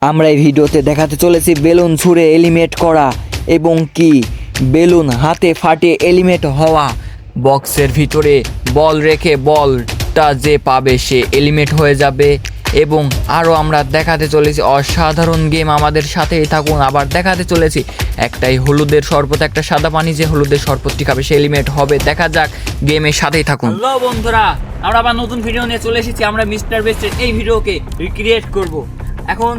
আমরা এই ভিডিওতে দেখাতে চলেছি বেলুন ছুঁড়ে এলিমিনেট করা এবং কি বেলুন হাতে ফাটিয়ে এলিমিনেট হওয়া। বক্সের ভিতরে বল রেখে বলটা যে পাবে সে এলিমিনেট হয়ে যাবে। এবং আরও আমরা দেখাতে চলেছি অসাধারণ গেম, আমাদের সাথেই থাকুন। আবার দেখাতে চলেছি একটাই হলুদের শরবত, একটা সাদা পানি, যে হলুদের শরবতটি খাবে সে এলিমিনেট হবে। দেখা যাক, গেমের সাথেই থাকুন। হ্যালো বন্ধুরা, আমরা আবার নতুন ভিডিও নিয়ে চলে এসেছি। আমরা মিস্টার বেস্টের এই ভিডিওকে রিক্রিয়েট করব। এখন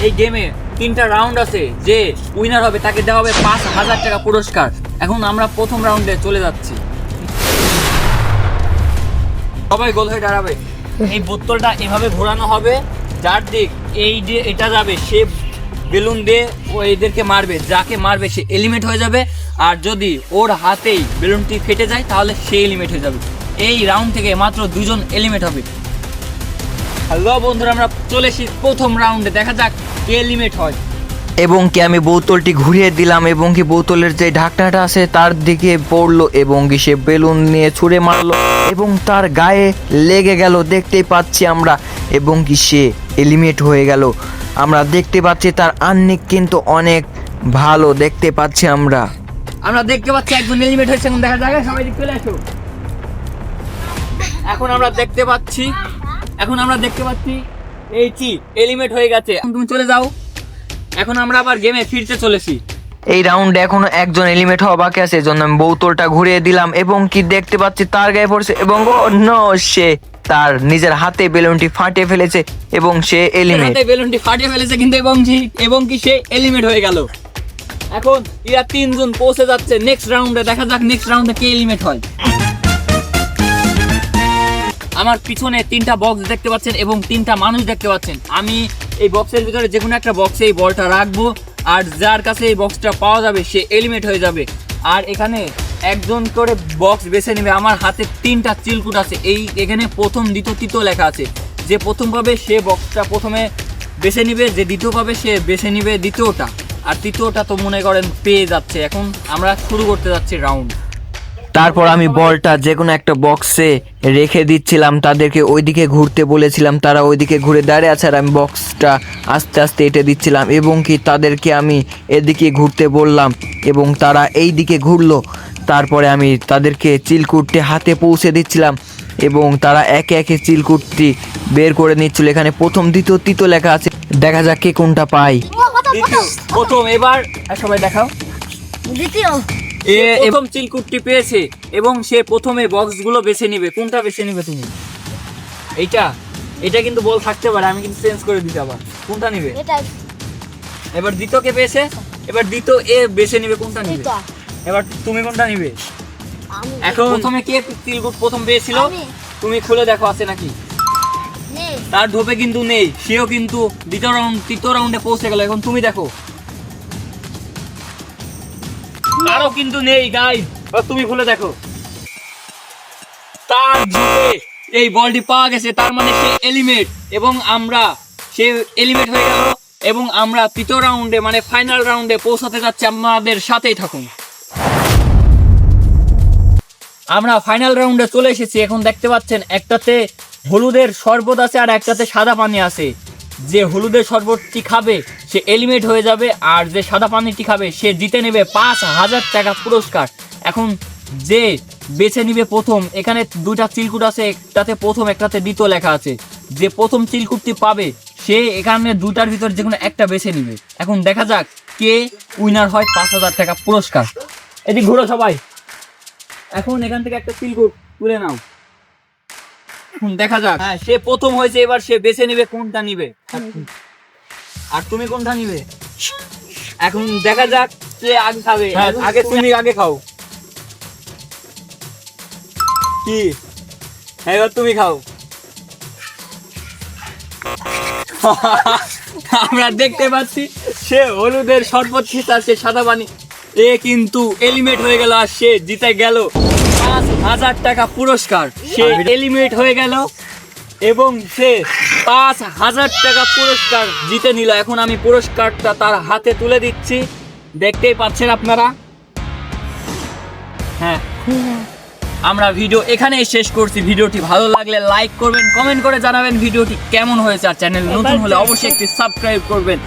এই গেমে 3টা রাউন্ড আছে, যে উইনার হবে তাকে দেওয়া হবে 5,000 টাকা পুরস্কার। এখন আমরা প্রথম রাউন্ডে চলে যাচ্ছি। সবাই গোল হয়ে দাঁড়াবে। এই বোতলটা এভাবে ঘোরানো হবে, যার দিক এই যে এটা যাবে সে বেলুন দিয়ে ও এদেরকে মারবে, যাকে মারবে সে এলিমিনেট হয়ে যাবে। আর যদি ওর হাতেই বেলুনটি ফেটে যায় তাহলে সে এলিমিনেট হয়ে যাবে। এই রাউন্ড থেকে মাত্র 2 জন এলিমিনেট হবে। হ্যালো বন্ধুরা, আমরা চলে এসেছি প্রথম রাউন্ডে। দেখা যাক কে এলিমিনেট হয়। এবং কি আমি বোতলটি ঘুরিয়ে দিলাম এবং কি বোতলের যে ঢাকনাটা আছে তার দিকে পড়লো এবং কি সে বেলুন নিয়ে ছুঁড়ে মারলো এবং তার গায়ে লেগে গেল, দেখতেই পাচ্ছি আমরা। এবং কি সে এলিমিনেট হয়ে গেল। আমরা দেখতে পাচ্ছি তার আর্নিক কিন্তু অনেক ভালো, দেখতে পাচ্ছি আমরা। আমরা দেখতে পাচ্ছি একজন এলিমিনেট হয়েছে। এখন দেখা যাক, সবাই দিকে চলে আসো। এখন আমরা দেখতে পাচ্ছি এই কি এলিমিনেট হয়ে গেছে। এখন তুমি চলে যাও। এখন আমরা আবার গেমে ফিরতে চলেছি। এই রাউন্ডে এখনো একজন এলিমিনেট হওয়া বাকি আছে, এজন্য আমি বোতলটা ঘুরিয়ে দিলাম এবং কি দেখতে পাচ্ছি তার গায়ে পড়ছে এবং সে তার নিজের হাতে বেলুনটি ফাটিয়ে ফেলেছে এবং সে এলিমিনেট। বেলুনটি ফাটিয়ে ফেলেছে কিন্তু এবং কি সে এলিমিনেট হয়ে গেল। এখন এরা 3 জন পৌঁছে যাচ্ছে নেক্সট রাউন্ডে। দেখা যাক নেক্সট রাউন্ডে কে এলিমিনেট হয়। আমার পিছনে 3টা বক্স দেখতে পাচ্ছেন এবং 3টা মানুষ দেখতে পাচ্ছেন। আমি এই বক্সের ভিতরে যে কোনো একটা বক্সে এই বলটা রাখবো, আর যার কাছে এই বক্সটা পাওয়া যাবে সে এলিমিনেট হয়ে যাবে। আর এখানে একজন করে বক্স বেছে নেবে। আমার হাতে 3টা চিলকুট আছে, এখানে প্রথম দ্বিতীয় তৃতীয় লেখা আছে। যে প্রথম পাবে সে বক্সটা প্রথমে বেছে নিবে, যে দ্বিতীয় পাবে সে বেছে নিবে দ্বিতীয়টা, আর তৃতীয়টা তো মনে করেন পেয়ে যাচ্ছে। এখন আমরা শুরু করতে যাচ্ছি রাউন্ড। তারপর আমি বলটা যে কোনো একটা বক্সে রেখে দিচ্ছিলাম, তাদেরকে ওইদিকে ঘুরতে বলেছিলাম, তারা ওইদিকে ঘুরে দাঁড়িয়ে আছে আর আমি বক্সটা আস্তে আস্তে এঁটে দিচ্ছিলাম এবং কি তাদেরকে আমি এদিকে ঘুরতে বললাম এবং তারা এই দিকে ঘুরলো। তারপরে আমি তাদেরকে চিলকুটটি হাতে পৌঁছে দিচ্ছিলাম এবং তারা একে একে চিলকুটটি বের করে নিচ্ছিল। এখানে প্রথম দ্বিতীয় তৃতীয় লেখা আছে, দেখা যাক কে কোনটা পাই। দ্বিতীয় প্রথম, এবার সবাই দেখাও। দ্বিতীয় প্রথম চিলকুটটি পেয়েছে এবং সে প্রথমে বক্সগুলো বেছে নিবে। কোনটা বেছে নিবে তুমি? এটা কিন্তু বল থাকতে পারে, আমি কিন্তু চেঞ্জ করে দিতে। আবার কোনটা নিবে? এটাই। এবার দ্বিতীয় কে পেয়েছে, এবার দ্বিতীয় এ বেছে নিবে কোনটা নিবে। এবার তুমি কোনটা নিবে? আমি এখন প্রথমে কে চিলকুট প্রথম পেয়েছিল? তুমি খুলে দেখো আছে নাকি। নেই। তার ঢোপে কিন্তু নেই, সেও কিন্তু তৃতীয় রাউন্ডে পৌঁছে গেল। এখন তুমি দেখো, তারও কিন্তু নেই গাইস। তুমি খুলে দেখো, তার ঢোপে এই বলটি পাওয়া গেছে, তার মানে সে এলিমিনেট। এবং সে এলিমিনেট হয়ে গেল এবং আমরা তৃতীয় রাউন্ডে মানে ফাইনাল রাউন্ডে পৌঁছাতে যাচ্ছি। আমাদের সাথেই থাকুন। আমরা ফাইনাল রাউন্ডে চলে এসেছি। এখন দেখতে পাচ্ছেন একটাতে হলুদের শরবত আছে আর একটাতে সাদা পানি আছে। যে হলুদের শরবতটি খাবে সে এলিমিনেট হয়ে যাবে, আর যে সাদা পানিটি খাবে সে জিতে নেবে 5,000 টাকা পুরস্কার। এখন যে বেছে নিবে প্রথম, এখানে 2টা চিলকুট আছে, একটাতে প্রথম একটাতে দ্বিতীয় লেখা আছে। যে প্রথম চিলকুটটি পাবে সে এখানে 2টার ভিতর যে কোনো একটা বেছে নিবে। এখন দেখা যাক কে উইনার হয় 5,000 টাকা পুরস্কার। এদিক ঘুরো সবাই। এখন এখান থেকে একটা চিলকুট তুলে নাও। দেখা যাক, হ্যাঁ সে প্রথম হয়েছে, এবার সে বেছে নিবে কোনটা নিবে। আর তুমি কোনটা নিবে? এখন দেখা যাক কে আগে খাবে। আগে তুমি আগে খাও। কি এবার তুমি খাও। আমরা দেখতে পাচ্ছি সে হলুদের শরবত খেতে, সে সাদা পানি, এ কিন্তু এলিমিনেট হয়ে গেল আর সে জিতে গেল 5,000 টাকা পুরস্কার। সে এলিমিনেট হয়ে গেল এবং সে 5,000 টাকা পুরস্কার জিতে নিল। এখন আমি পুরস্কারটা তার হাতে তুলে দিচ্ছি, দেখতেই পাচ্ছেন আপনারা। হ্যাঁ আমরা ভিডিও এখানেই শেষ করছি। ভিডিওটি ভালো লাগলে লাইক করবেন, কমেন্ট করে জানাবেন ভিডিওটি কেমন হয়েছে, আর চ্যানেল নতুন হলে অবশ্যই একটি সাবস্ক্রাইব করবেন।